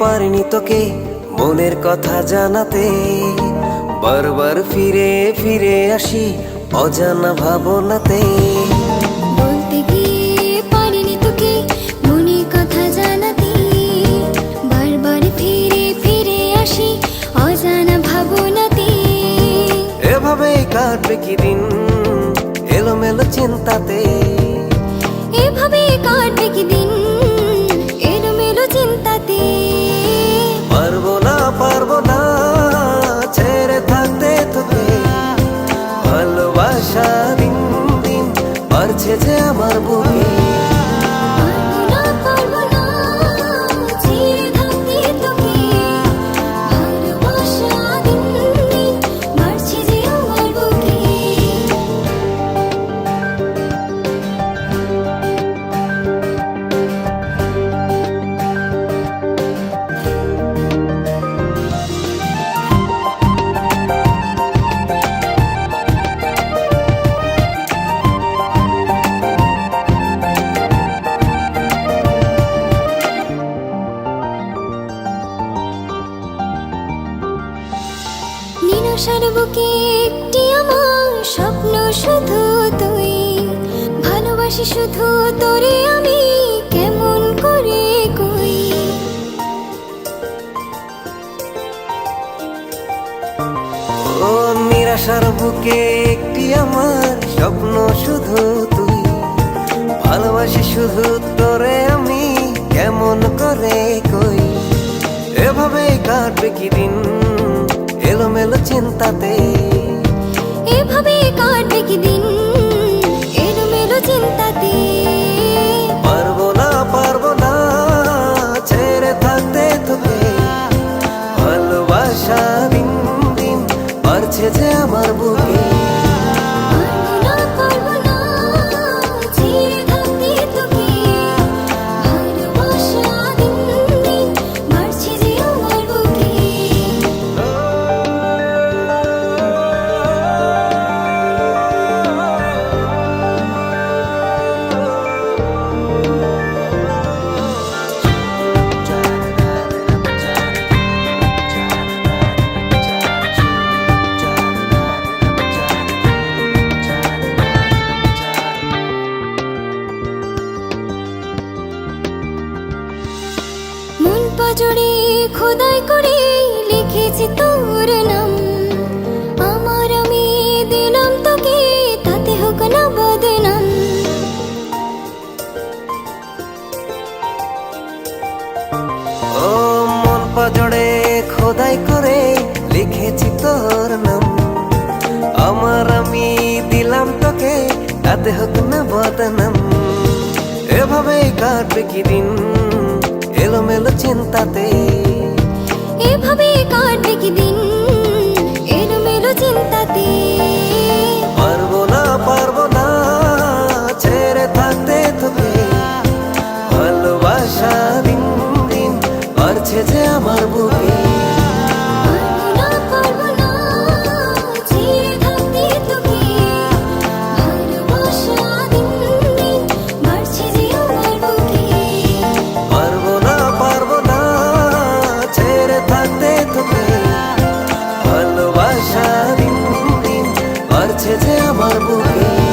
পারিনি তোকে মনের কথা জানাতে, বারবার ফিরে ফিরে আসি অজানা ভাবনাতে। বলতে গিয়ে পারিনি তোকে মনের কথা জানাতে, বারবার ফিরে ফিরে আসি অজানা ভাবনাতে। এভাবেই কাটবে কি দিন এলোমেলো চিন্তাতে, এভাবেই কাটবে কি দিন এলোমেলো চিন্তাতে। পারবো না ছেড়ে থাকতে তোকে, ভালোবাসা দিন দিন বাড়ছে যে আমার বুকে। পারবো না ছেড়ে থাকতে তোকে, ভালোবাসা দিন দিন বাড়ছে যে আমার বুকে। নিরাশার বুকে একটি আমার স্বপ্ন শুধু তুই, ভালোবাসি শুধু তোরে আমি কেমন করে কই। ও নিরাশার বুকে একটি আমার স্বপ্ন শুধু তুই, ভালোবাসি শুধু তোরে আমি কেমন করে কই। এভাবেই কাটবে কি দিন এলোমেলো চিন্তাতে, এভাবে কাটবে কি দিন এলোমেলো চিন্তাতে। পারবো না ছেড়ে থাকতে তোকে, ভালোবাসা দিন দিন বাড়ছে যে আমার বুকে। পারবো না ছেড়ে থাকতে তোকে, ভালোবাসা দিন দিন বাড়ছে যে আমার বুকে। মন পাজরে খোদাই করে লিখেছি তোর নাম, আমার আমি দিলাম তোকে তাতে হোক না বদনাম। ও মন পাজড়ে খোদাই করে লিখেছি তোর নাম, আমার আমি দিলাম তোকে তাতে হোক না বদনাম। এভাবেই কাটবে কি দিন এলোমেলো চিন্তাতে, এভাবে কাটবে কি দিন এলোমেলো চিন্তাতে। পারবো না ছেড়ে থাকতে তোকে, ভালোবাসা দিন দিন বাড়ছে যে আমার বুকে। পারবো না ছেড়ে থাকতে তোকে, ভালোবাসা দিন দিন বাড়ছে যে আমার বুকে। পারবো না ছেড়ে থাকতে তোকে, ভালোবাসা দিন দিন বাড়ছে যে আমার বুকে।